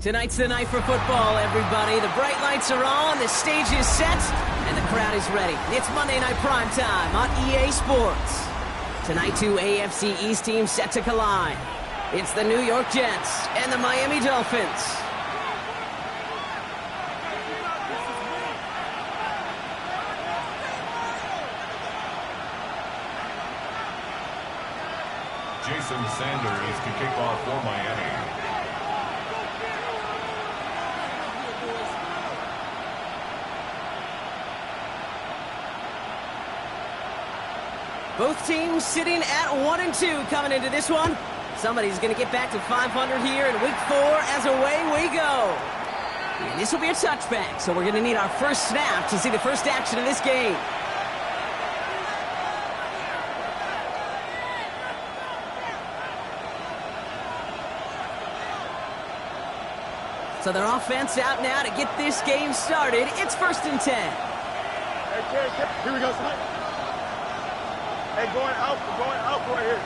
Tonight's the night for football, everybody. The bright lights are on, the stage is set, and the crowd is ready. It's Monday Night Primetime on EA Sports. Tonight, two AFC East teams set to collide. It's the New York Jets and the Miami Dolphins. Jason Sanders to kick off for Miami. Both teams sitting at 1-2 coming into this one. Somebody's going to get back to 500 here in week 4 as away we go. And this will be a touchback, so we're going to need our first snap to see the first action of this game. So their offense out now to get this game started. It's 1st and 10. Here we go, son. Hey, going out right here.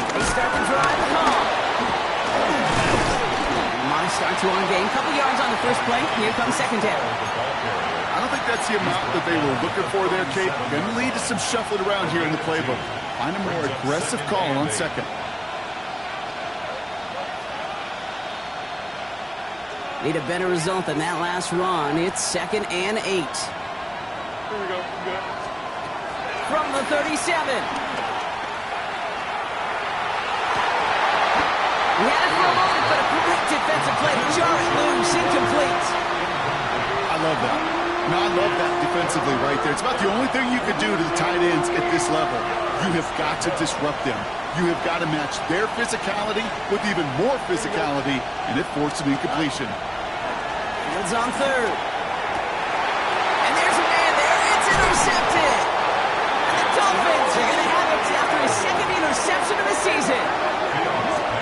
They start the drive home. Lamar starts to on game. Couple yards on the first play. Here comes second down. I don't think that's the amount that they were looking for there, Kate. Going to lead to some shuffling around here in the playbook. Find a more aggressive call on second. Need a better result than that last run. It's 2nd and 8. Here we go. Good. From the 37. He had it for a moment, but a great defensive play to jar it loose, incomplete. I love that. No, I love that defensively right there. It's about the only thing you could do to the tight ends at this level. You have got to disrupt them. You have got to match their physicality with even more physicality, and it forced an incompletion. Fields on 3rd. And there's a man there. It's intercepted. And the Dolphins are going to have it after his 2nd interception of the season.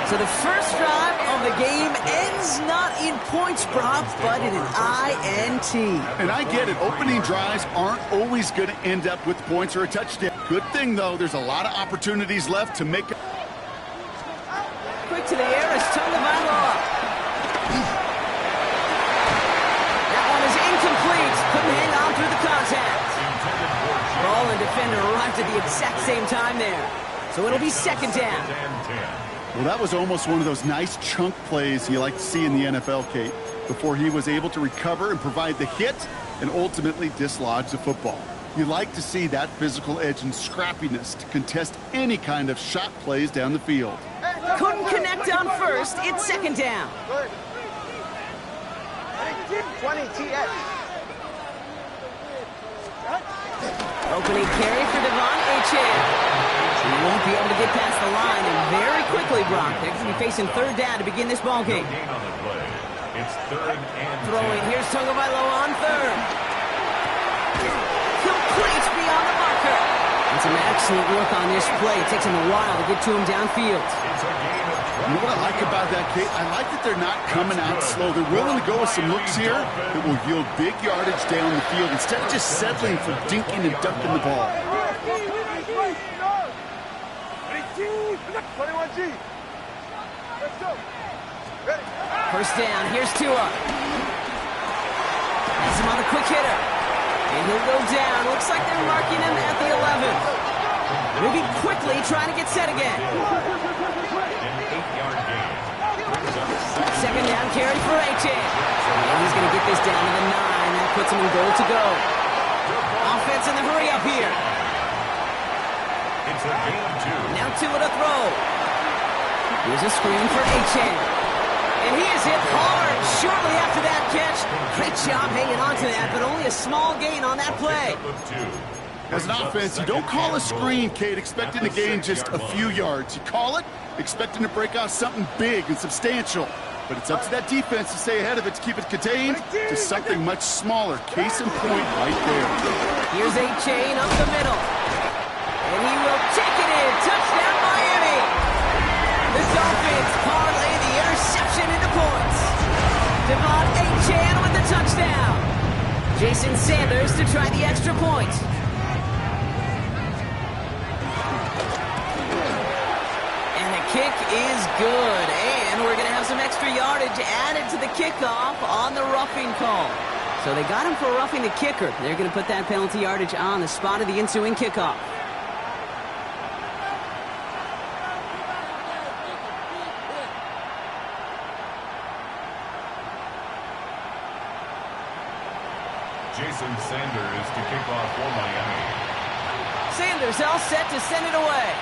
So the first drive of the game ends not in points, Brock, but in an INT. And I get it. Opening drives aren't always going to end up with points or a touchdown. Good thing, though, there's a lot of opportunities left to make it. Quick to the air is Tagovailoa. That one is incomplete. Couldn't hang on through the contact. Ball and defender arrived at the exact same time there. So it'll be 2nd down. Well, that was almost one of those nice chunk plays you like to see in the NFL, Kate, before he was able to recover and provide the hit and ultimately dislodge the football. You like to see that physical edge and scrappiness to contest any kind of shot plays down the field. Couldn't connect on first. It's 2nd down. 20 TX. Opening carry for Devon Achane. He won't be able to get past the line, and very quickly, Brock, they're going to be facing 3rd down to begin this ball game. No gain on the play. It's 3rd and 10. Throwing. Here's Tagovailoa on 3rd. Complete beyond the marker. And some excellent work on this play. It takes him a while to get to him downfield. It's a gain of 20. You know what I like about that, Kate? I like that they're not coming out slow. They're willing to go with some looks here that will yield big yardage down the field instead of just settling for dinking and ducking the ball. 21G. Let's go. Ready. First down. Here's Tua. Has him on a quick hitter. And he'll go down. Looks like they're marking him at the 11. Moving quickly, trying to get set again. An 8-yard gain. 2nd down carry for Achane. And he's going to get this down to the 9. That puts him in goal to go. Offense in the hurry up here. It's a gain of 2. Now Tua to throw. Here's a screen for Achane. And he is hit hard shortly after that catch. Great job hanging on to that, but only a small gain on that play. As an offense, you don't call a screen, Kate, expecting to gain just a few yards. You call it expecting to break out something big and substantial. But it's up to that defense to stay ahead of it, to keep it contained to something much smaller. Case in point right there. Here's Achane up the middle. And he will take it in. Touchdown, Miami. The Dolphins parlay the interception into points. Devon Achane with the touchdown. Jason Sanders to try the extra point. And the kick is good. And And we're going to have some extra yardage added to the kickoff on the roughing call. So they got him for roughing the kicker. They're going to put that penalty yardage on the spot of the ensuing kickoff. Jason Sanders to kick off for Miami. Sanders all set to send it away.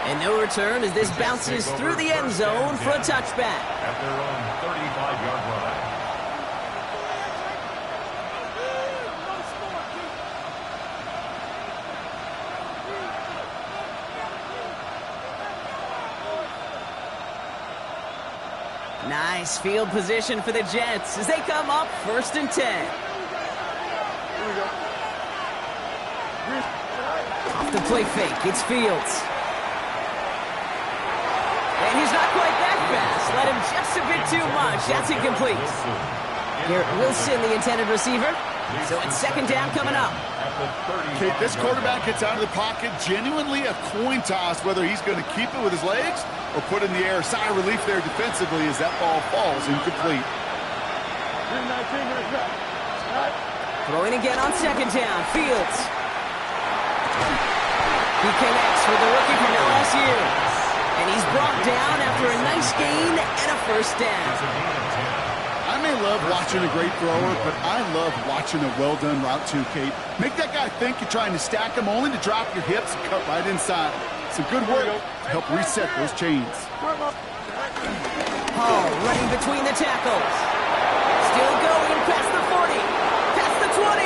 And no return as this bounces through the end zone for a touchback. At their own 35-yard line. Nice field position for the Jets as they come up 1st and 10. Here we go. Off the play fake, it's Fields. And he's not quite that fast. Let him just a bit too much. That's incomplete. Garrett Wilson, the intended receiver. So it's 2nd down coming up. Kate, this quarterback gets out of the pocket, genuinely a coin toss whether he's going to keep it with his legs or put it in the air. Sigh of relief there defensively as that ball falls incomplete. Throwing again on 2nd down. Fields. He connects with the rookie from LSU. And he's brought down after a nice gain and a 1st down. I may love watching a great thrower, but I love watching a well-done route too, Kate. Make that guy think you're trying to stack him only to drop your hips and cut right inside. Some good work to help reset those chains. Hall running between the tackles. Still going past the 40, past the 20.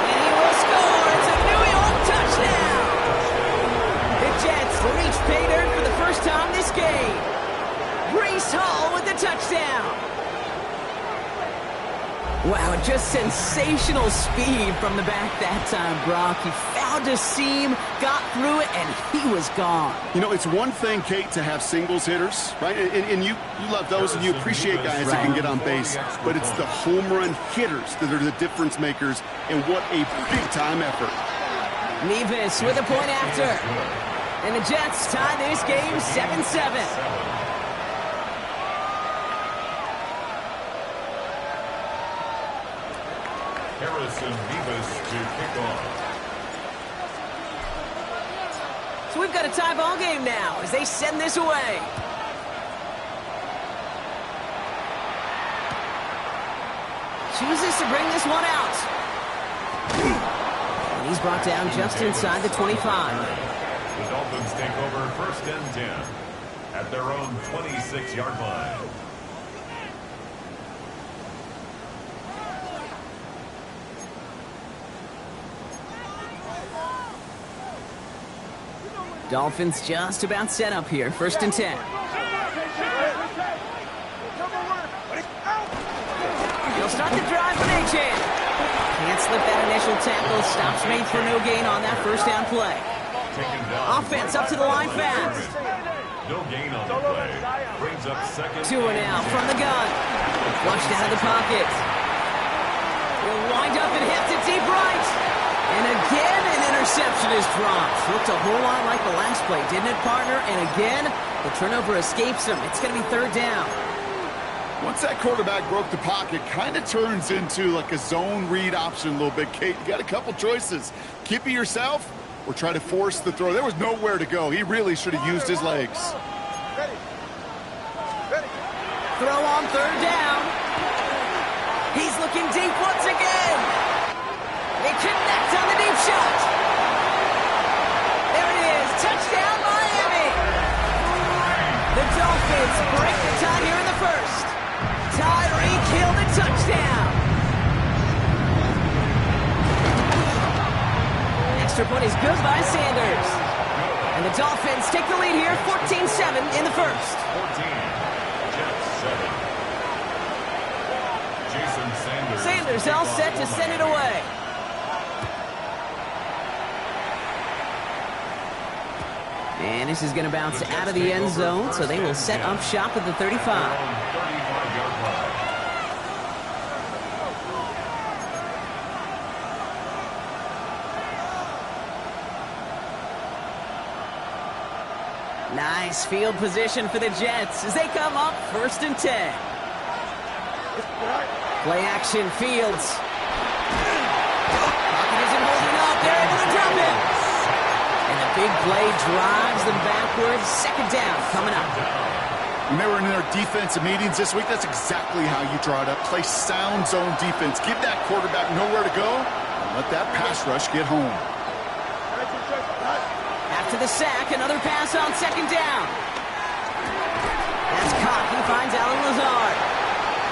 And he will score. It's a New York touchdown. The Jets reach pay dirt for the first time this game. Breece Hall with the touchdown. Wow, just sensational speed from the back that time, Brock. He found a seam, got through it, and he was gone. You know, it's one thing, Kate, to have singles hitters, right? And you love those and you appreciate guys that can get on base. But it's the home run hitters that are the difference makers, and what a big-time effort. Nevis with a point after. And the Jets tie this game 7-7. Harrison Nevis to kick off. So we've got a tie ball game now as they send this away. Chooses to bring this one out. And he's brought down just inside the 25. The Dolphins take over 1st and 10 at their own 26-yard line. Dolphins just about set up here. 1st and 10. He'll start the drive with Achane. Can't slip that initial tackle. Stops made for no gain on that 1st down play. Offense up to the line fast. No gain on the play. Brings up 2nd. 2 and out from the gun. Flushed out of the pocket. He'll wind up and hit to deep right. And again, an interception is dropped. Looked a whole lot like the last play, didn't it, partner? And again, the turnover escapes him. It's going to be 3rd down. Once that quarterback broke the pocket, kind of turns into like a zone read option a little bit, Kate. You got a couple choices. Keep it yourself or try to force the throw. There was nowhere to go. He really should have used his legs. Throw on 3rd down. He's looking deep once again. They connect on the deep shot. There it is. Touchdown, Miami. The Dolphins break the tie here in the 1st. Tyreek Hill the touchdown. Extra point is good by Sanders. And the Dolphins take the lead here, 14-7 in the 1st. 14. Jets 7. Jason Sanders. Sanders all set to send it away. And this is going to bounce out of the end zone, so they will set up shop at the 35. 35-yard line. Nice field position for the Jets as they come up 1st and 10. Play action, Fields. Pocket isn't holding up. They're able to drop it. And the big play drives them backwards. 2nd down coming up. When they were in their defensive meetings this week, that's exactly how you draw it up. Play sound zone defense. Give that quarterback nowhere to go, and let that pass rush get home. After the sack, another pass on 2nd down. That's caught. He finds Allen Lazard.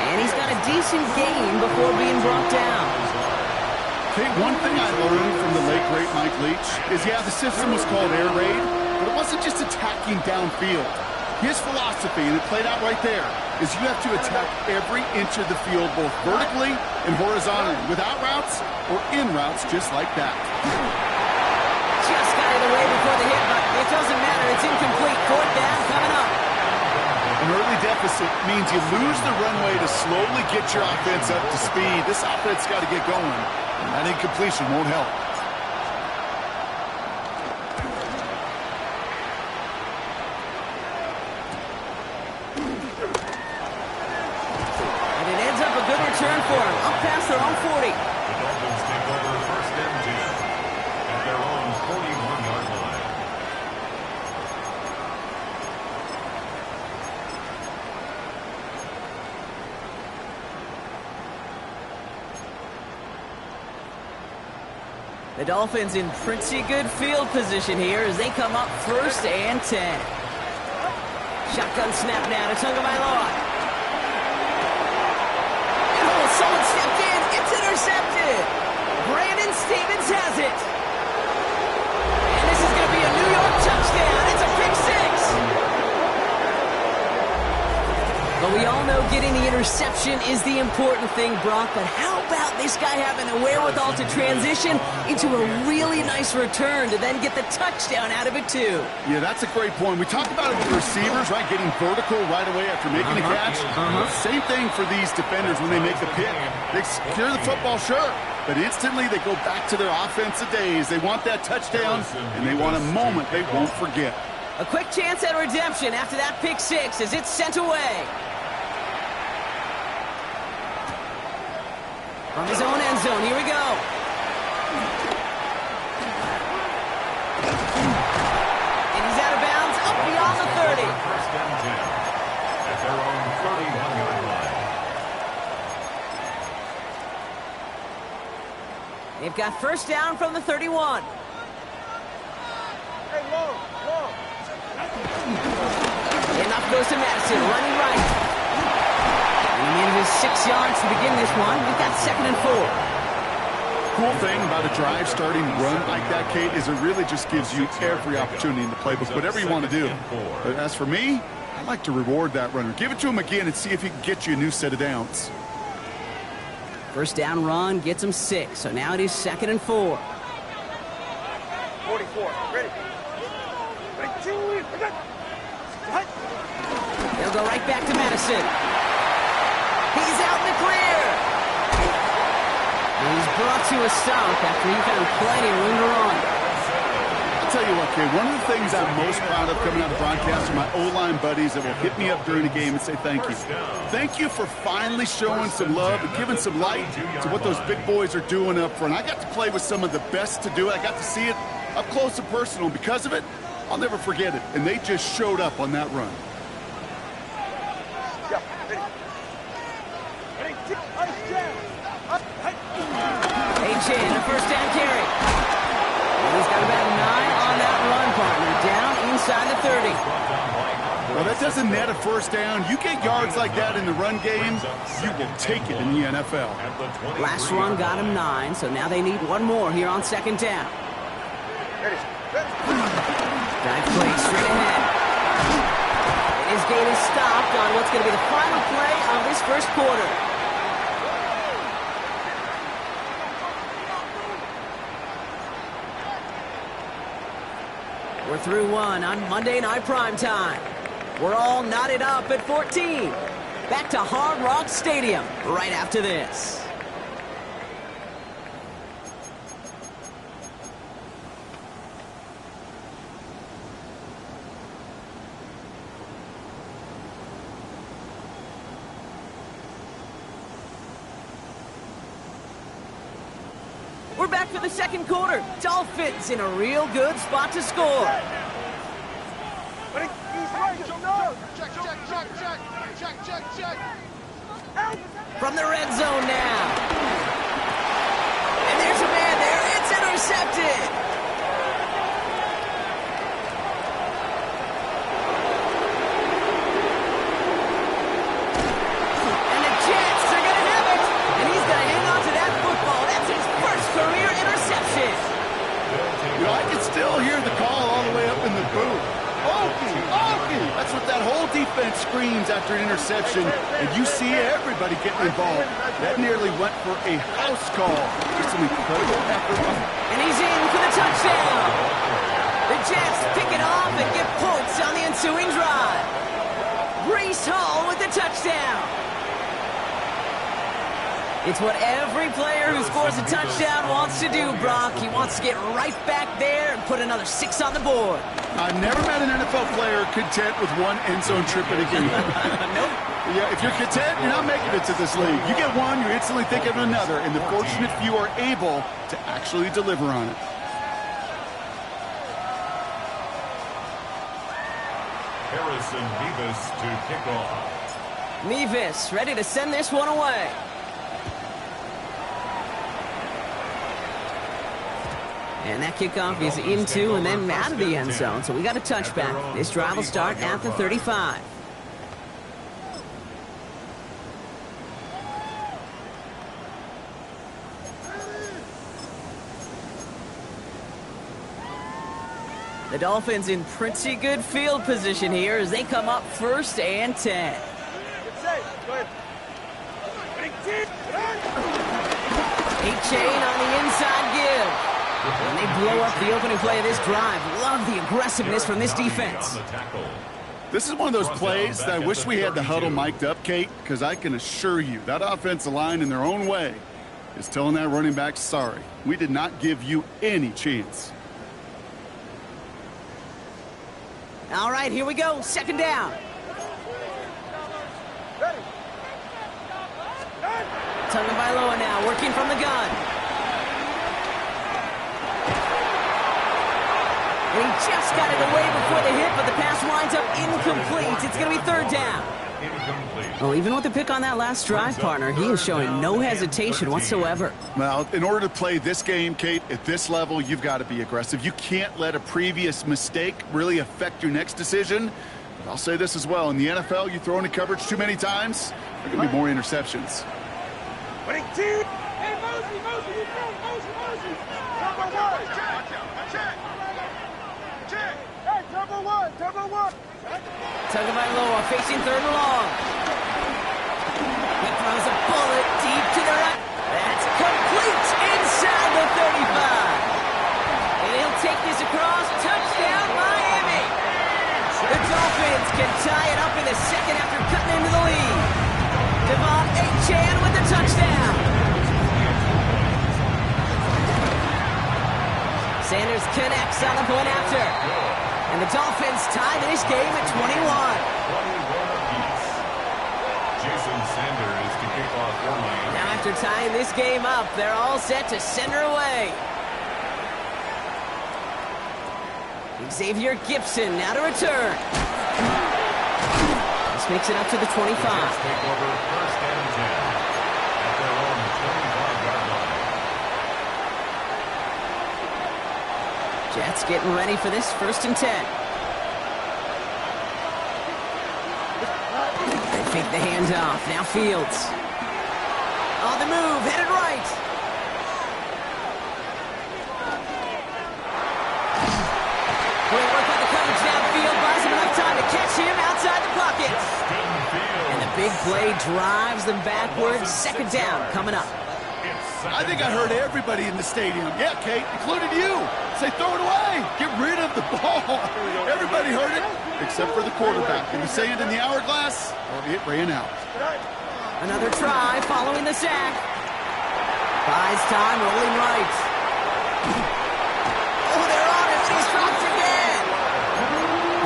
And he's got a decent gain before being brought down. Okay, one thing I learned from the late, great Mike Leach is, yeah, the system was called air raid, but it wasn't just attacking downfield. His philosophy, and it played out right there, is you have to attack every inch of the field, both vertically and horizontally, without routes or in routes just like that. Just got it away before the hit, but it doesn't matter. It's incomplete. 4th down coming up. An early deficit means you lose the runway to slowly get your offense up to speed. This offense got to get going, and that incompletion won't help. And it ends up a good return for him. Up past their own 40. The Dolphins take over 1st and 10 at their own 41-yard line. The Dolphins in pretty good field position here as they come up 1st and 10. Shotgun snap now to Tagovailoa. Oh, someone stepped in. It's intercepted. Brandon Stevens has it. And this is going to be a New York touchdown. It's a pick 6. But we all know getting the interception is the important thing, Brock. But how about this guy having the wherewithal to transition into a really nice return to then get the touchdown out of it, too? Yeah, that's a great point. We talk about it with the receivers, right, getting vertical right away after making a catch. Same thing for these defenders when they make the pick. They secure the football, sure, but instantly they go back to their offensive days. They want that touchdown, and they want a moment they won't forget. A quick chance at redemption after that pick 6 as it's sent away. From his own end zone, here we go. And he's out of bounds, up beyond the 30. 1st and 10 at their own 31-yard line. They've got 1st down from the 31. Hey, low. Enough goes to Madison, running right. He needed his 6 yards to begin this one. We've got 2nd and 4. Cool thing about a drive starting run like that, Kate, is it really just gives you every opportunity in the playbook, whatever you want to do. But as for me, I like to reward that runner. Give it to him again and see if he can get you a new set of downs. 1st down run gets him 6. So now it is 2nd and 4. 44. Ready. They'll go right back to Madison. He's out in the clear. And he's brought to a stop after he found plenty of room to run. I'll tell you what, Kate, one of the things I'm most proud of coming out of broadcast are my O-line buddies that will hit me up during the game and say thank you. Thank you for finally showing some love and giving some light to what those big boys are doing up front. I got to play with some of the best to do it. I got to see it up close and personal. Because of it, I'll never forget it. And they just showed up on that run. A.J. in the 1st down carry. And he's got about 9 on that run, partner. Down inside the 30. Well, that doesn't net a 1st down. You get yards like that in the run game, you will take it in the NFL. Last run got him 9, so now they need one more here on 2nd down. Dive play straight ahead. And his gain is stopped on what's going to be the final play of this 1st quarter. We're through one on Monday Night Primetime. We're all knotted up at 14. Back to Hard Rock Stadium right after this. We're back for the second quarter. Dolphins in a real good spot to score. From the red zone now. And there's a man there. It's intercepted. And the Jets are going to have it. And he's going to hang on to that football. That's his first career interception. You know, I can still hear the call all the way up in the booth. Okie, Okie! That's what that whole defense screams after an interception, and you see everybody getting involved. That nearly went for a house call. Just some incredible effort. And he's in for the touchdown. The Jets pick it off and get points on the ensuing drive. Breece Hall with the touchdown. It's what every player who scores a touchdown wants to do, Brock. He wants to get right back there and put another 6 on the board. I've never met an NFL player content with one end zone trip in a game. Nope. Yeah, if you're content, you're not making it to this league. You get one, you instantly think of another, and the fortunate few are able to actually deliver on it. Harrison Mevis to kick off. Mevis ready to send this one away. And that kickoff is into and then out of the end zone. So we got a touchback. This drive will start at the 35. The Dolphins in pretty good field position here as they come up 1st and 10. A-Chain on the inside give. And they blow up the opening play of this drive. Love the aggressiveness from this defense. This is one of those plays that I wish we had the huddle mic'd up, Kate, because I can assure you that offensive line in their own way is telling that running back, sorry, we did not give you any chance. All right, here we go. 2nd down. Tagovailoa now working from the gun. And he just got it away before the hit, but the pass winds up incomplete. It's going to be 3rd down. Well, even with the pick on that last drive, partner, he is showing no hesitation whatsoever. Well, in order to play this game, Kate, at this level, you've got to be aggressive. You can't let a previous mistake really affect your next decision. But I'll say this as well. In the NFL, you throw into coverage too many times, there are going to be more interceptions. Hey, Mosey, you throw Mosey. Hey, number one. Tagovailoa facing 3rd and long. He throws a bullet deep to the right. That's complete inside the 35. And he'll take this across. Touchdown, Miami. The Dolphins can tie it up in the 2nd after cutting into the lead. Devon A-Chan with the touchdown. Sanders connects on the point after. And the Dolphins tie this game at 21. 21 apiece. Jason Sanders to kick off for Miami. Now after tying this game up, they're all set to send her away. Xavier Gipson now to return. This makes it up to the 25. Take over 1st and 10 at their own 25-yard line. Jets getting ready for this 1st and 10. They fake the handoff. Now Fields. On the move, headed right. Great work on the coverage downfield. Buys him enough time to catch him outside the pocket. And the big play drives them backwards. 2nd down coming up. I think I heard everybody in the stadium. Yeah, Kate, including you. Say, throw it away. Get rid of the ball. Everybody heard it, except for the quarterback. And the sand in the hourglass, well, it ran out. Another try following the sack. Buys time, rolling right. Oh, they're on it. He's dropped again.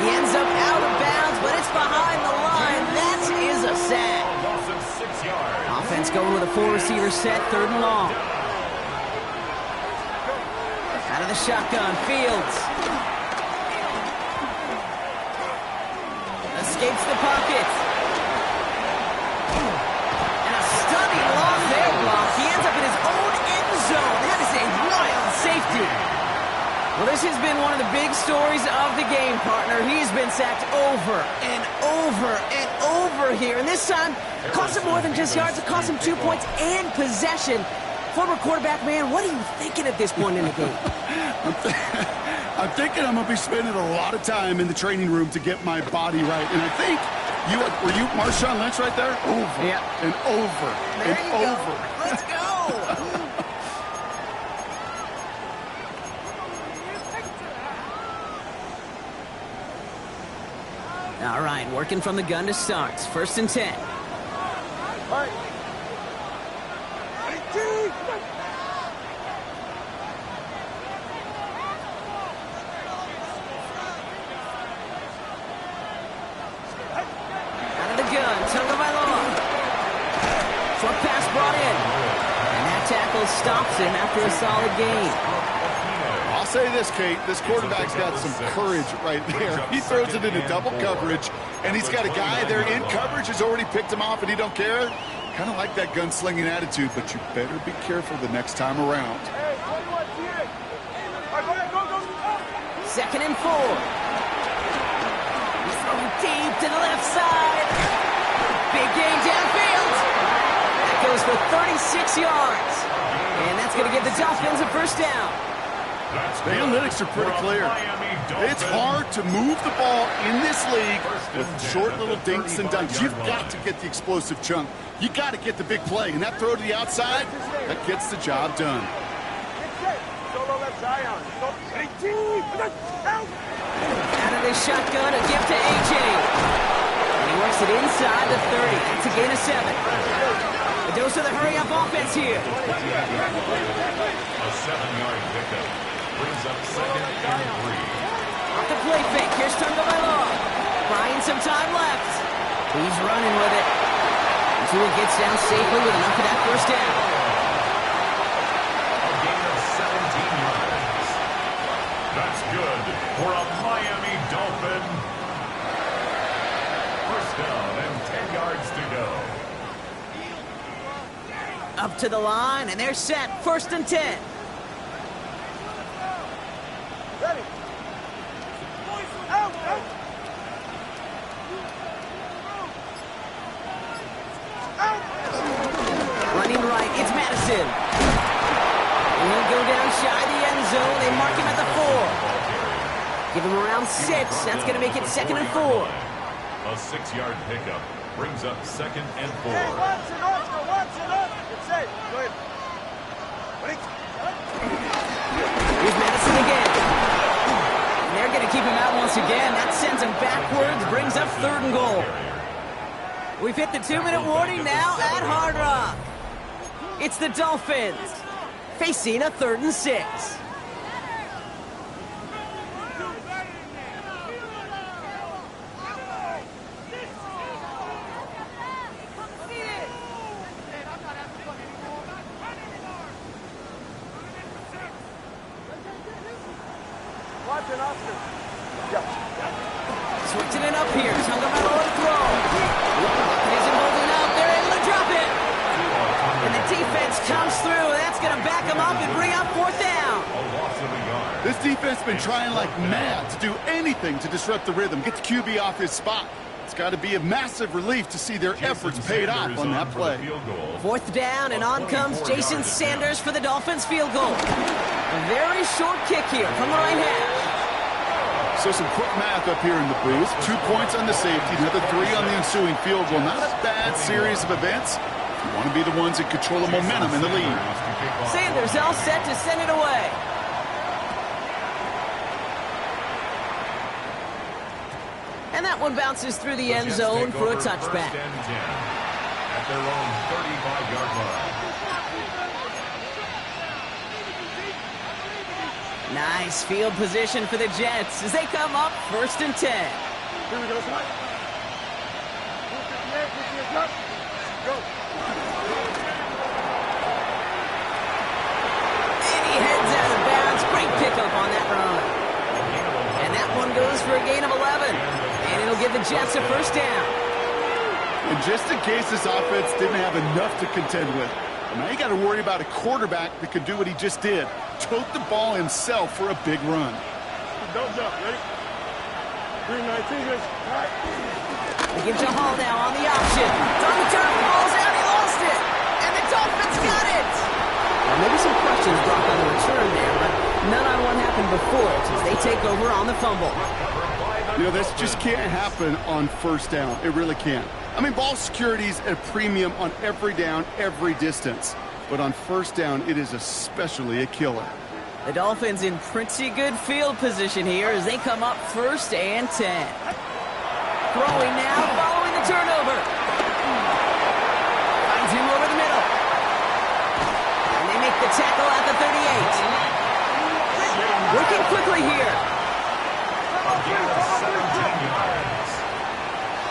He ends up out of bounds, but it's behind the line. That is a sack. Loss of 6 yards. Offense going with a 4-receiver set, 3rd and long. the shotgun. Fields escapes the pocket. And a stunning long there block. He ends up in his own end zone. That is a wild safety. Well, this has been one of the big stories of the game, partner. He's been sacked over and over and over here. And this time, it cost him more than just yards. It cost him 2 points and possession. Former quarterback, man, what are you thinking at this point in the game? I'm thinking I'm going to be spending a lot of time in the training room to get my body right. And I think, were you Marshawn Lynch right there? Over and over there and over. Go. Let's go. All right, working from the gun to start. 1st and 10. All right. Out of the gun, Tagovailoa. Short pass brought in. And that tackle stops him after a solid gain. I'll say this, Kate. This quarterback's got some courage right there. He throws it into double coverage, and he's got a guy there in coverage who's already picked him off, and he don't care. Kind of like that gunslinging attitude, but you better be careful the next time around. Hey, 21, T.A. All right, go. 2nd and 4. He's throwing deep to the left side. Big gain downfield. That goes for 36 yards. And that's going to give the Dolphins a 1st down. The analytics are pretty clear. It's hard to move the ball in this league with short little dinks and dunks. You've got to get the explosive chunk. You got to get the big play. And that throw to the outside, that gets the job done. Solo left Zion. Out of this shotgun, a gift to A.J. And he works it inside the 30. It's a gain of 7. A dose of the hurry-up offense here. A 7-yard pickup brings up 2nd and 3. Off the play fake. Here's Tagovailoa. Buying some time left. He's running with it until he gets down safely with enough of that 1st down. A gain of 17 yards. That's good for a Miami Dolphin. 1st down and 10 yards to go. Up to the line, and they're set. 1st and 10. Ready. Out. Running right, it's Madison. And he'll go down shy of the end zone. They mark him at the 4. Give him around 6. That's going to make it 2nd and 4. A 6-yard pickup brings up 2nd and 4. Hey, Watson up. It's safe. Go ahead. Here's Madison again. And they're going to keep him out once again. That sends him backwards, brings up 3rd and goal. We've hit the 2-minute warning now at Hard Rock. It's the Dolphins facing a 3rd and 6. Watson, Oscar. Switching it up here. Tagovailoa to throw. Isn't holding up. They're able to drop it. And the defense comes through. That's going to back them up and bring up 4th down. A loss of a yard. This defense has been trying like mad to do anything to disrupt the rhythm, get the QB off his spot. It's got to be a massive relief to see their efforts paid off on that play. 4th down, and on comes Jason Sanders for the Dolphins field goal. A very short kick here from the right hash. So some quick math up here in the booth. 2 points on the safety, another 3 on the ensuing field goal. Not a bad series of events. You want to be the ones that control the momentum in the lead. Sanders all set to send it away. And that one bounces through the end zone for a touchback. At their own 35-yard line. Nice field position for the Jets as they come up 1st and 10. Here we go, Smart. 258, go. And he heads out of bounds. Great pickup Jets a first down. And just in case this offense didn't have enough to contend with, now you got to worry about a quarterback that could do what he just did. Tote the ball himself for a big run. Don't jump, ready? 319, guys. All right. They give to Hall now on the option. On the turn, ball's out, he lost it. And the Dolphins got it. Now, maybe some questions brought on the return there, but none on what happened before it as they take over on the fumble. You know, this just can't happen on first down. It really can't. I mean, ball security's at a premium on every down, every distance. But on first down, it is especially a killer. The Dolphins in pretty good field position here as they come up 1st and 10. Throwing now, following the turnover. Finds him over the middle. And they make the tackle at the 38. Working quickly here. 17 yards.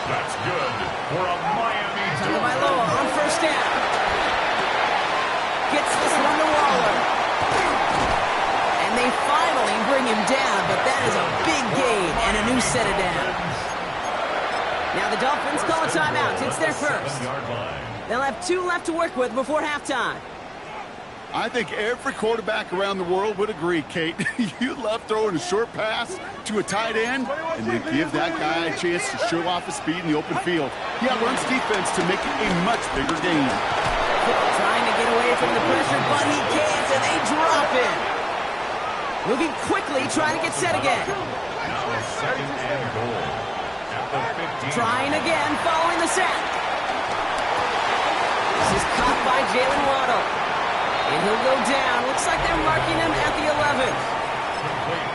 That's good for a Miami Tagovailoa on first down. Gets this one to Waller. And they finally bring him down, but that is a big gain and a new set of downs. Now the Dolphins call a timeout. It's their first. They'll have 2 left to work with before halftime. I think every quarterback around the world would agree, Kate. You love throwing a short pass to a tight end and then give that guy a chance to show off his speed in the open field. He outruns defense to make it a much bigger gain. Trying to get away from the pressure, but he can't, and they drop him. Moving quickly, trying to get set again. Now 2nd and goal at the 15. Trying again, following the sack. This is caught by Jalen Waddle. And he'll go down. Looks like they're marking him at the 11th.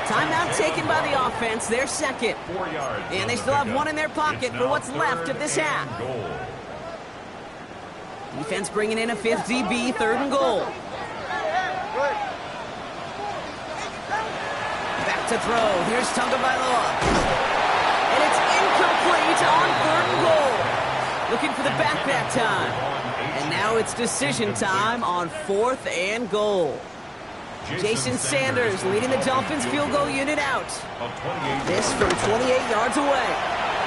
Timeout taken by the offense, their second. 4 yards. And they still have 1 in their pocket for what's left of this half. Defense bringing in a 5th DB, 3rd and goal. Back to throw. Here's Tagovailoa. And it's incomplete on 3rd and goal. Looking for the back that time. And now it's decision time on 4th and goal. Jason Sanders leading the Dolphins field goal unit out. This from 28 yards away.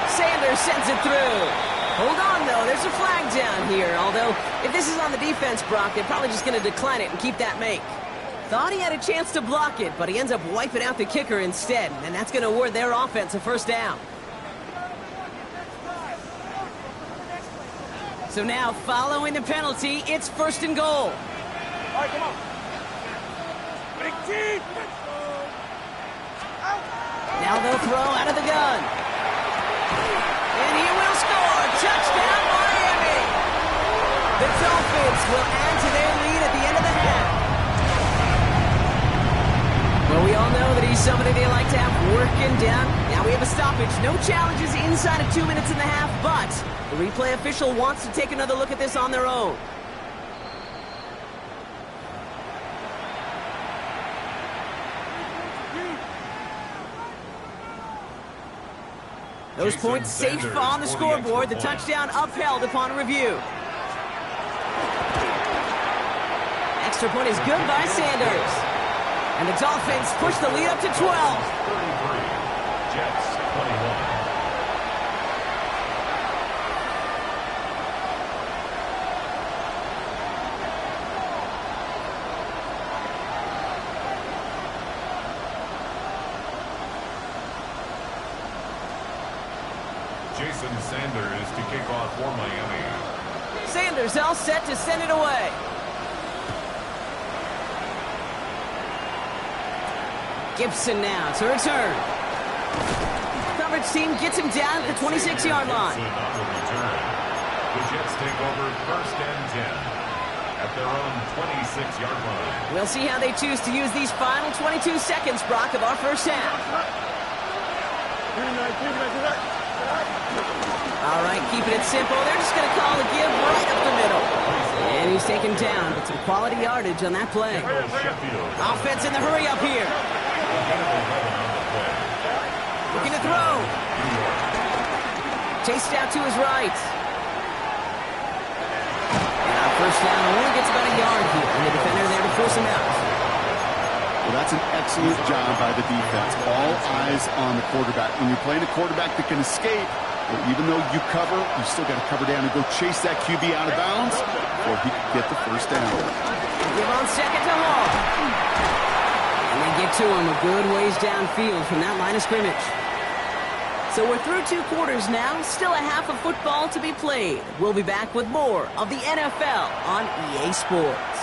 Sanders sends it through. Hold on, though. There's a flag down here. Although, if this is on the defense, Brock, they're probably just going to decline it and keep that make. Thought he had a chance to block it, but he ends up wiping out the kicker instead. And that's going to award their offense a first down. So now, following the penalty, it's 1st and goal. All right, come on. Big team. Now they'll throw out of the gun. And he will score. Touchdown, Miami. The Dolphins will add to their lead at the end of the half. Well, we all know that he's somebody they like to have working down. Now we have a stoppage. No challenges inside of 2 minutes and a half, but the replay official wants to take another look at this on their own. Those points safe on the scoreboard. The touchdown upheld upon review. Extra point is good by Sanders. And the Dolphins push the lead up to 12. 33. Jets 21. Jason Sanders to kick off for Miami. Sanders all set to send it away. Gibson now to return. Coverage team gets him down at the 26-yard line. Gibson on the return. The Jets take over 1st and 10 at their own 26-yard line. We'll see how they choose to use these final 22 seconds, Brock, of our first half. 319. All right, keeping it simple. They're just going to call a give right up the middle. And he's taken down, but some quality yardage on that play. Offense in the hurry up here. Looking to throw. Chased out to his right. And on first down, only gets about a yard here. And the defender there to force him out. Well, that's an excellent job by the defense. All eyes on the quarterback. When you're playing a quarterback that can escape, Well, even though you cover, you still got to cover down and go chase that QB out of bounds before he can get the first down. Give on second to Hall. And they get to him a good ways downfield from that line of scrimmage. So we're through 2 quarters now. Still a half of football to be played. We'll be back with more of the NFL on EA Sports.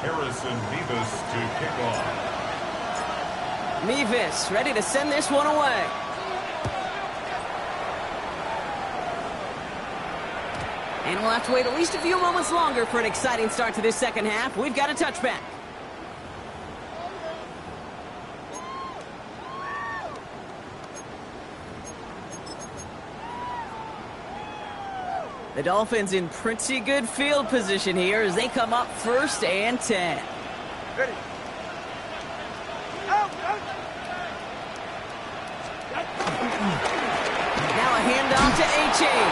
Harrison Mevis to kick off. Mevis ready to send this one away. And we'll have to wait at least a few moments longer for an exciting start to this second half. We've got a touchback. The Dolphins in pretty good field position here as they come up 1st and 10. Ready. Out, out. Now a handoff to A-Chain.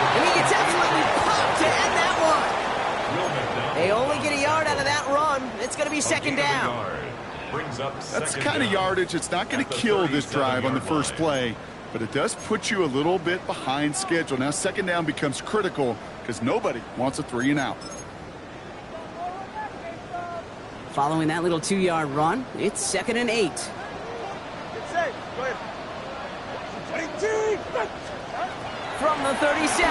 And he gets absolutely popped to end that one. They only get a yard out of that run. It's going to be second down. Brings up That's the kind of yardage it's not going to kill this drive on the first play, but it does put you a little bit behind schedule. Now second down becomes critical because nobody wants a 3 and out. Following that little 2-yard run, it's 2nd and 8. Get safe. Go ahead. 18. From the 37.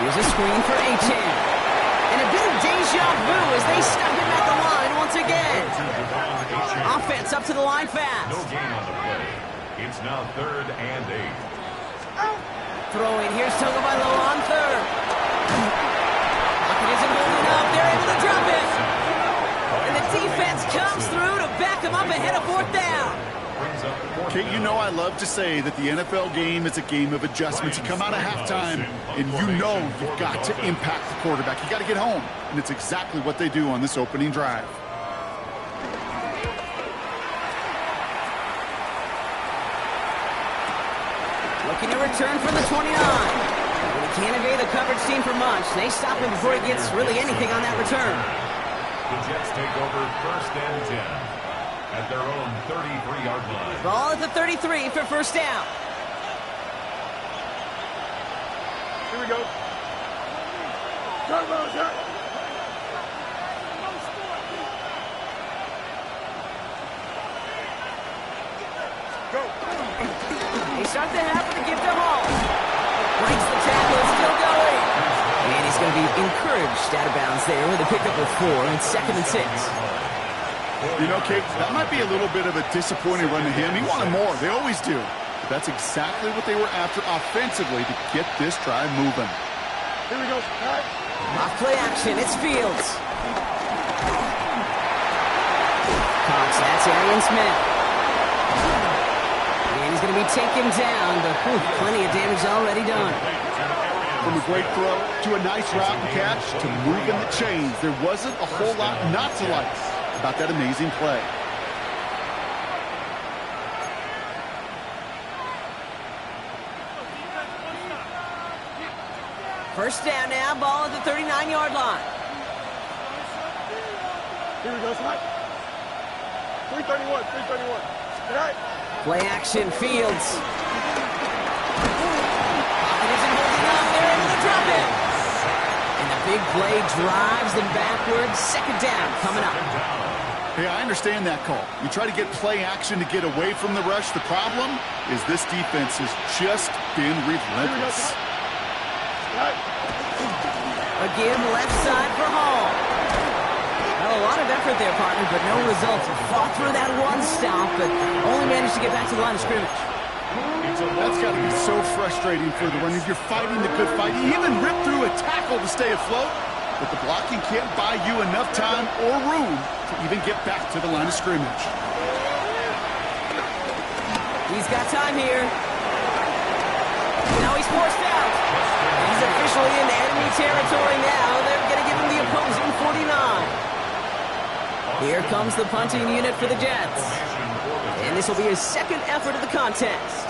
Here's a screen for A-Chain. And a bit of deja vu as they stop him at the line once again. Offense up to the line fast. No gain on the play. It's now 3rd and 8. Throwing. Here's Tagovailoa on 3rd. Lockett isn't holding up. They're able to drop it. And the defense comes through to back him up ahead of 4th down. Kate, you know I love to say that the NFL game is a game of adjustments. You come out of halftime, and you know you've got to impact the quarterback. You got to get home, and it's exactly what they do on this opening drive. Looking to return from the 29. But he can't evade the coverage team for much. They stop him before he gets really anything on that return. The Jets take over 1st and 10 at their own 33-yard line. Ball at the 33 for 1st down. Here we go. Turbo, turbo. Go. They start the half with a gift to Hall. Breaks the tackle, still going. And he's going to be encouraged out of bounds there with a pickup of 4 and 2nd and 6. You know, Kate, that might be a little bit of a disappointing run to him. He wanted more. They always do. But that's exactly what they were after offensively to get this drive moving. Here we go. All right. Off play action. It's Fields. Cox, that's Arian Smith. And he's going to be taken down, but plenty of damage already done. From a great throw to a nice route and catch to moving the chains, there wasn't a whole lot not to like about that amazing play. First down now, ball at the 39-yard line. Here we go, Smite. 331, 331. All right. Play action, Fields. Pocket isn't holding up. They're able to drop it. And the big play drives them backwards. Second down coming up. Hey, I understand that call. You try to get play action to get away from the rush. The problem is this defense has just been relentless. Again, left side for Hall. Well, a lot of effort there, partner, but no results. Fought through that one stop, but only managed to get back to the line of scrimmage. That's got to be so frustrating for the runner. You're fighting the good fight. You even rip through a tackle to stay afloat, but the blocking can't buy you enough time or room to even get back to the line of scrimmage. He's got time here. Now he's forced out. He's a officially in enemy territory now. They're going to give him the opposing 49. Here comes the punting unit for the Jets. And this will be his second effort of the contest.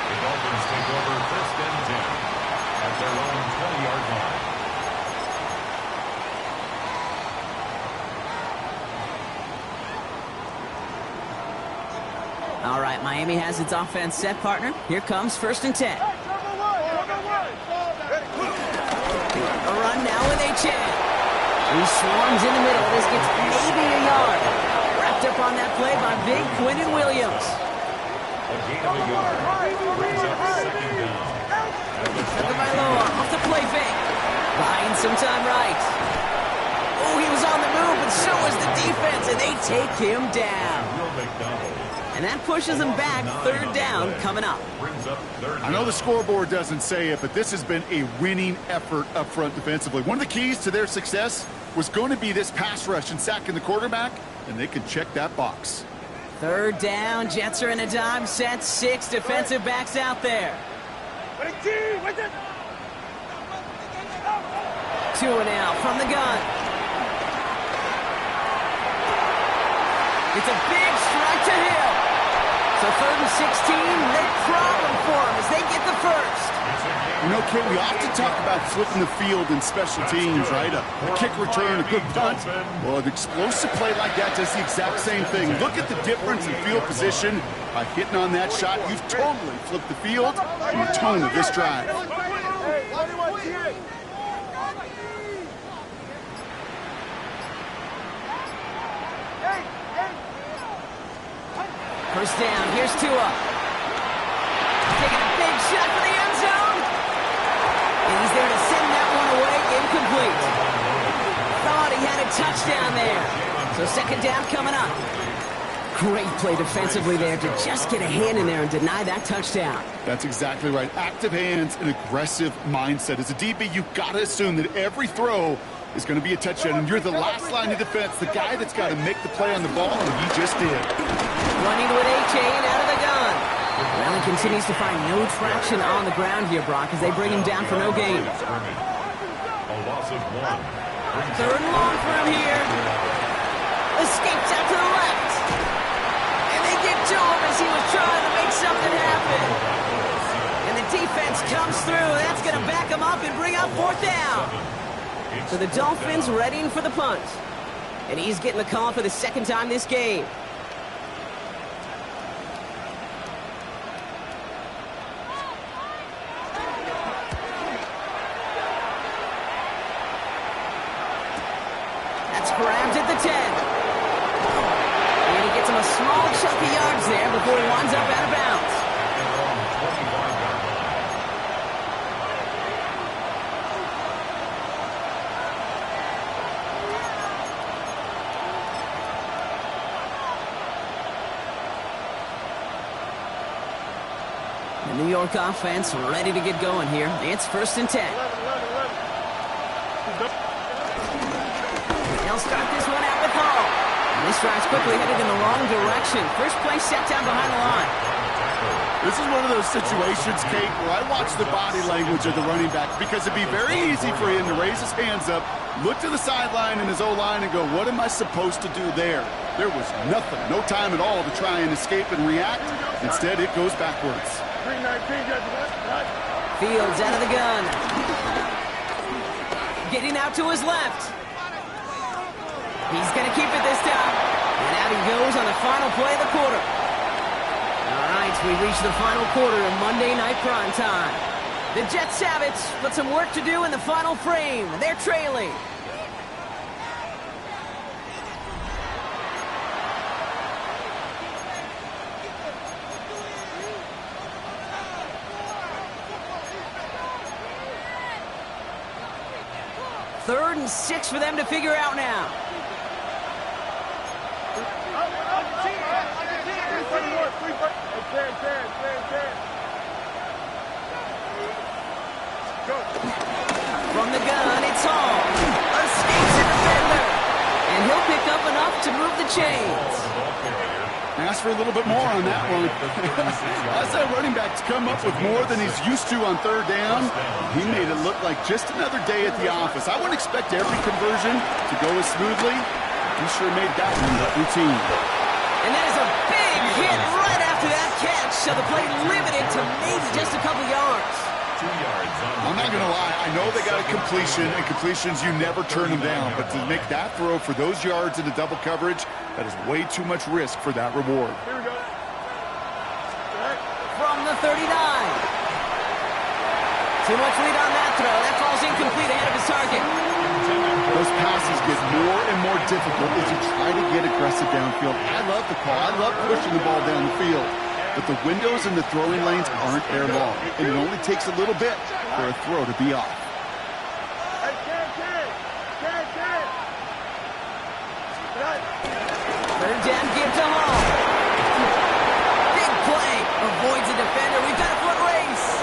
The Dolphins take over 1st and 10 at their own 20-yard line. All right, Miami has its offense set, partner. Here comes 1st and 10. A run now with Achane. He swarms in the middle. This gets maybe a yard. Wrapped up on that play by big Quinnen Williams. A gain of a yard brings up 2nd down. Tagovailoa off the play fake. Buying some time right. Oh, he was on the move, but so was the defense, and they take him down. Will McDonald. And that pushes him back. 3rd down coming up. Brings up 3rd I know the down. scoreboard doesn't say it, but this has been a winning effort up front defensively. One of the keys to their success was going to be this pass rush and sacking the quarterback, and they can check that box. 3rd down. Jets are in a dime set. 6 defensive backs out there. 2 and out from the gun. It's a big strike to Hill. So 3rd and 16, no problem for them as they get the first. You know, Kit, we often talk about flipping the field in special teams, right? A kick return, a good punt. Well, an explosive play like that does the exact same thing. Look at the difference in field position. By hitting on that shot, you've totally flipped the field and the tone of this drive. First down, here's Tua. Taking a big shot for the end zone. And he's there to send that one away, incomplete. Thought he had a touchdown there. So 2nd down coming up. Great play defensively there to just get a hand in there and deny that touchdown. That's exactly right. Active hands and aggressive mindset. As a DB, you've got to assume that every throw is going to be a touchdown, and you're the last line of defense, the guy that's got to make the play on the ball, and he just did. Running with Achane out of the gun. Well, he continues to find no traction on the ground here, Brock, as they bring him down for no gain. A loss of 1. 3rd and long for him here. Escapes out to the left. And they get to him as he was trying to make something happen. And the defense comes through. That's going to back him up and bring up 4th down. So the Dolphins readying for the punt. And he's getting the call for the 2nd time this game. That's grabbed at the 10. And he gets him a small chunk of yards there before he winds up out of bounds. The New York offense ready to get going here. It's 1st and 10. They'll start this one out with Hall. And this drive's quickly headed in the wrong direction. First play set down behind the line. This is one of those situations, Kate, where I watch the body language of the running back because it'd be very easy for him to raise his hands up, look to the sideline and his O-line and go, what am I supposed to do there? There was nothing, no time at all to try and escape and react. Instead, it goes backwards. Fields out of the gun. Getting out to his left. He's going to keep it this time. And out he goes on the final play of the quarter. All right, we reach the final quarter of Monday Night Prime Time. The Jets have it, but some work to do in the final frame. They're trailing. Third and 6 for them to figure out now. From the gun, it's Hall. Escapes the defender. And he'll pick up enough to move the chains. Ask for a little bit more on that one. As that running back's come up with more than he's used to on third down, he made it look like just another day at the office. I wouldn't expect every conversion to go as smoothly. He sure made that one look routine. And that is a big hit right after that catch, so the play limited to maybe just a couple yards. 2 yards on. I'm not going to lie. I know they got a completion, and completions, you never turn them down. But to make that throw for those yards into double coverage, that is way too much risk for that reward. Here we go. From the 39. Too much lead on that throw. That falls incomplete ahead of his target. Those passes get more and more difficult as you try to get aggressive downfield. I love the call. I love pushing the ball down the field. But the windows in the throwing lanes aren't there long, and it only takes a little bit for a throw to be off. Hey, Ken. Third down, give to Hall. Big play. Avoids a defender. We've got a foot race.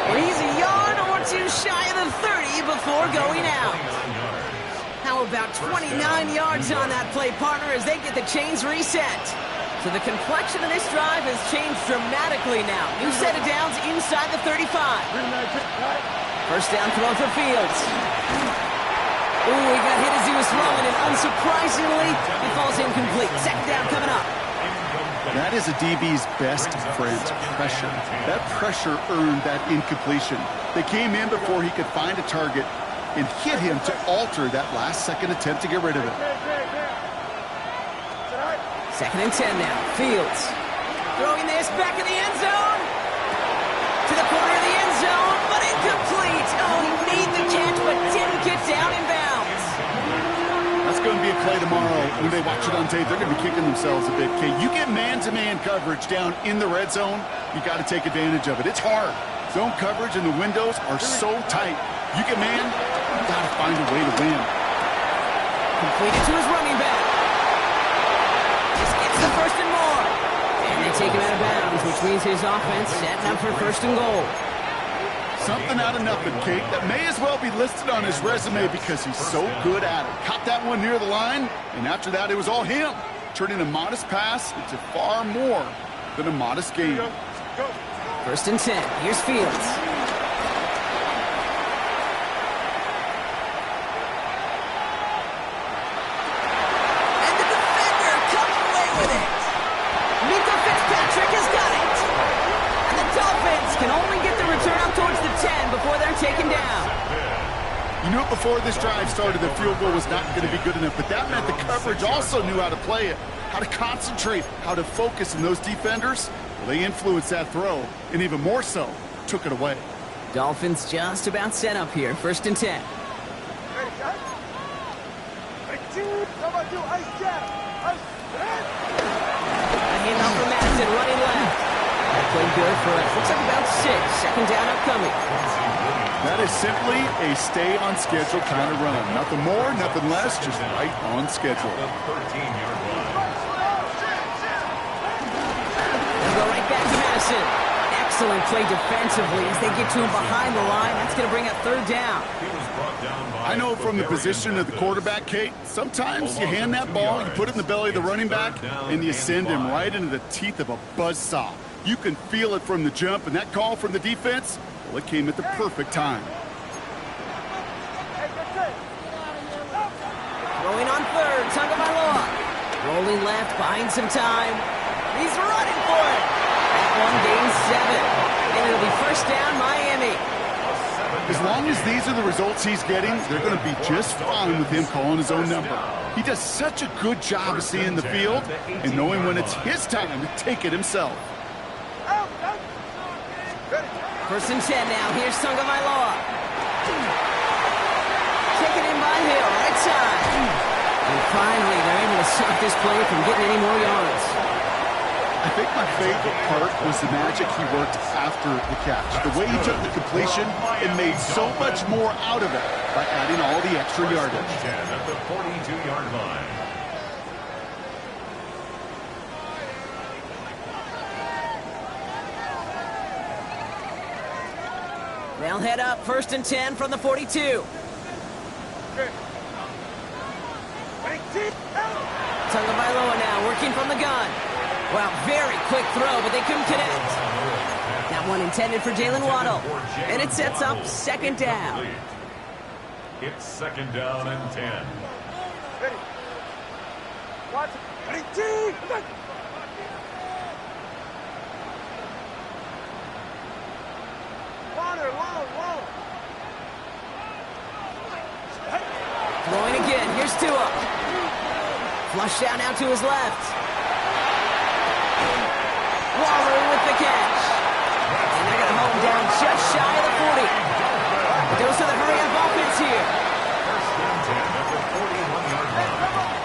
And he's a yard or two shy of the 30 before going out. How about 29 yards on that play, partner, as they get the chains reset. So the complexion of this drive has changed dramatically now. New set of downs inside the 35. First down throw for Fields. Ooh, he got hit as he was throwing, and unsurprisingly, he falls incomplete. Second down coming up. That is a DB's best friend, pressure. That pressure earned that incompletion. They came in before he could find a target and hit him to alter that last-second attempt to get rid of it. Second and 10 now. Fields throwing this back in the end zone. To the corner of the end zone, but incomplete. Oh, he made the catch, but didn't get down in bounds. That's going to be a play tomorrow. When they watch it on tape, they're going to be kicking themselves a bit. Okay, you get man-to-man coverage down in the red zone, you got to take advantage of it. It's hard. Zone coverage and the windows are so tight. You get man, you got to find a way to win. Completed to his running back. Just gets the first and more. And they take him out of bounds, which means his offense setting up for first and goal. Something out of nothing, Kate, that may as well be listed on his resume because he's so good at it. Caught that one near the line, and after that, it was all him. Turning a modest pass into far more than a modest game. First and 10. Here's Fields. And the defender comes away with it. Mika Fitzpatrick has got it. And the Dolphins can only get the return up towards the 10 before they're taken down. You knew before this drive started the field goal was not going to be good enough, but that meant the coverage also knew how to play it, how to concentrate, how to focus, and those defenders, well, they influenced that throw, and even more so, took it away. Dolphins just about set up here. First and 10. A handoff from Madison, running left. That played good for us. Looks like about 6. Second down upcoming. That is simply a stay-on-schedule kind of run. Nothing more, nothing less, just right on schedule. The 13-yard line. They'll go right back to Madison. Excellent play defensively as they get to him behind the line. That's going to bring up third down. He was brought down by I know from the position of the quarterback, Kate, sometimes you hand that ball, you put it in the belly of the running back, and you send him right into the teeth of a buzzsaw. You can feel it from the jump, and that call from the defense, well, it came at the perfect time. Throwing on third, Tagovailoa. Rolling left, buying some time. He's running for it. That one gains 7. And it'll be first down, Miami. As long as these are the results he's getting, they're going to be just fine with him calling his own number. He does such a good job of seeing the field and knowing when it's his time to take it himself. First and 10 now. Here's Tagovailoa. Taken in by Hill, right side. And finally, they're able to stop this play from getting any more yards. I think my favorite part was the magic he worked after the catch. The way he took the completion and made so much more out of it by adding all the extra yardage. 10 at the 42-yard line. They'll head up first and 10 from the 42. Tagovailoa now working from the gun. Well, very quick throw, but they couldn't connect. That one intended for Jalen Waddle. And it sets up second down. It's second down and 10. Ready. Watch. Ready, team. Water, whoa. Throwing again. Here's Tua. Flush down now to his left. Waller with the catch. And they're going to hold him down just shy of the 40. It goes to the hurry-up offense here. First and 10 at the 41-yard line.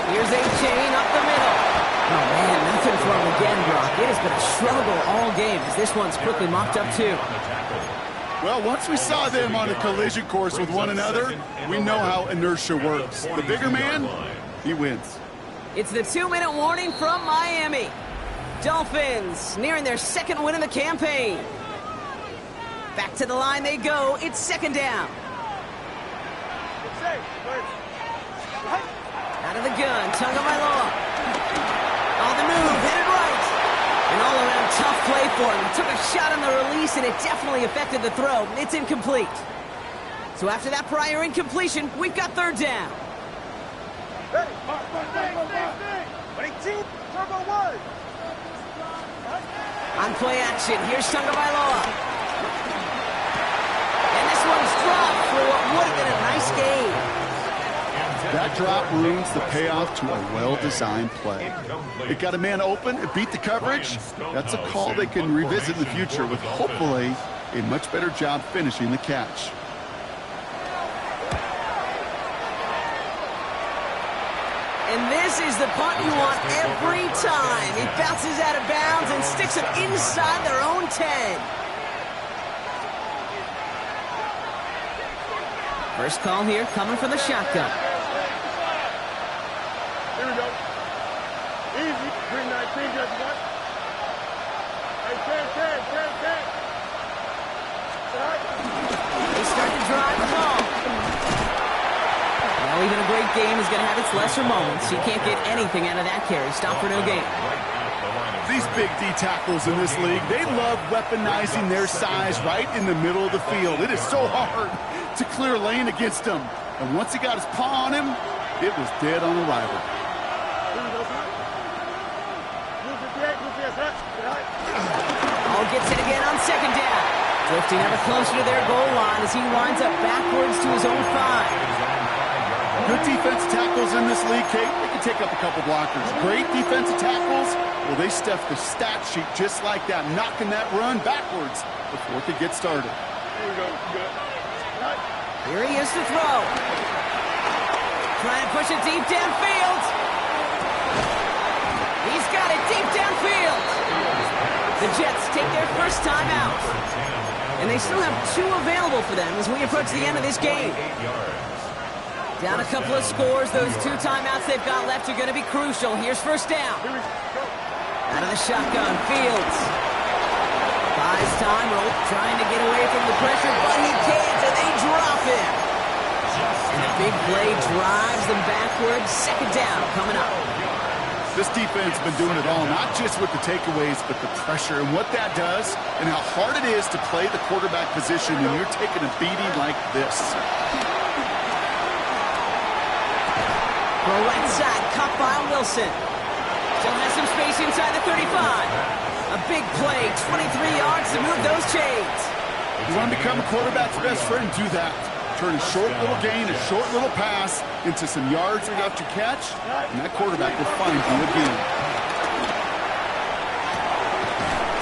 Here's a chain up the middle. Oh, man, nothing for him again, Brock. It has been a struggle all game as this one's quickly mopped up, too. Well, once we saw them on a collision course with one another, we know how inertia works. The bigger man, he wins. It's the 2-minute warning from Miami. Dolphins nearing their second win of the campaign. Back to the line they go. It's second down. Out of the gun, Tagovailoa. On the move, headed right. An all-around tough play for him. He took a shot on the release, and it definitely affected the throw. It's incomplete. So after that prior incompletion, we've got third down. On play action, here's Tagovailoa. And this one's dropped for what would have been a nice game. That drop ruins the payoff to a well-designed play. It got a man open, it beat the coverage. That's a call they can revisit in the future with hopefully a much better job finishing the catch. And this is the punt you want every time. He bounces out of bounds and sticks it inside their own 10. First call here coming from the shotgun. Here we go. Easy. 319, just one. Hey, 10. They start to drive the ball. Well, even a great game is going to have its lesser moments. You can't get anything out of that carry. Stop for no gain. These big D tackles in this league, they love weaponizing their size right in the middle of the field. It is so hard to clear lane against him. And once he got his paw on him, it was dead on arrival. All gets it again on second down. Drifting ever closer to their goal line as he winds up backwards to his own 5. Good defensive tackles in this league, Kate. They can take up a couple blockers. Great defensive tackles, well, they stuff the stat sheet just like that, knocking that run backwards before it could get started. Here we go. Good. Here he is to throw. Trying to push it deep downfield. He's got it deep downfield. The Jets take their first time out. And they still have 2 available for them as we approach the end of this game. Down a couple of scores. Those 2 timeouts they've got left are going to be crucial. Here's first down. Out of the shotgun, Fields. Buys time, trying to get away from the pressure, but he can't, and they drop him. And a big play drives them backwards. Second down coming up. This defense has been doing it all, not just with the takeaways, but the pressure and what that does and how hard it is to play the quarterback position when you're taking a beating like this. Go right side, caught by Wilson. Still has some space inside the 35. A big play, 23 yards to move those chains. You want to become a quarterback's best friend, do that. Turn a short little gain, a short little pass into some yards enough to catch, and that quarterback will find you again.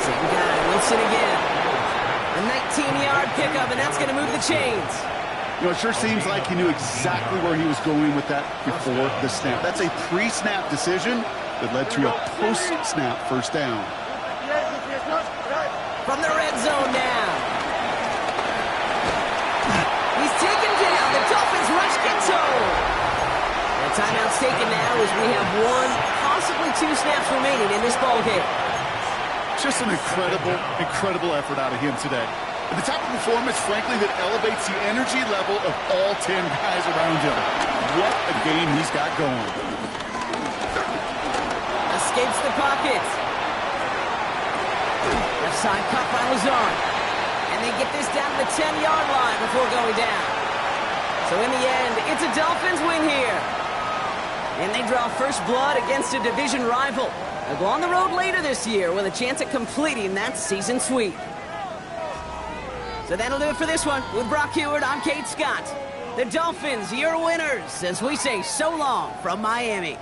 Same guy, Wilson again. A 19-yard pickup, and that's going to move the chains. You know, it sure seems like he knew exactly where he was going with that before the snap. That's a pre-snap decision that led to a post-snap first down. From the red zone now. He's taken down. The Dolphins rush Gito. The timeout's taken now as we have 1, possibly 2 snaps remaining in this ballgame. Just an incredible effort out of him today. And the type of performance, frankly, that elevates the energy level of all 10 guys around him. What a game he's got going. Escapes the pocket. Left side cut by Lazard. And they get this down to the 10-yard line before going down. So in the end, it's a Dolphins win here. And they draw first blood against a division rival. They'll go on the road later this year with a chance at completing that season sweep. So that'll do it for this one. With Brock Huard, I'm Kate Scott. The Dolphins, your winners, as we say so long from Miami.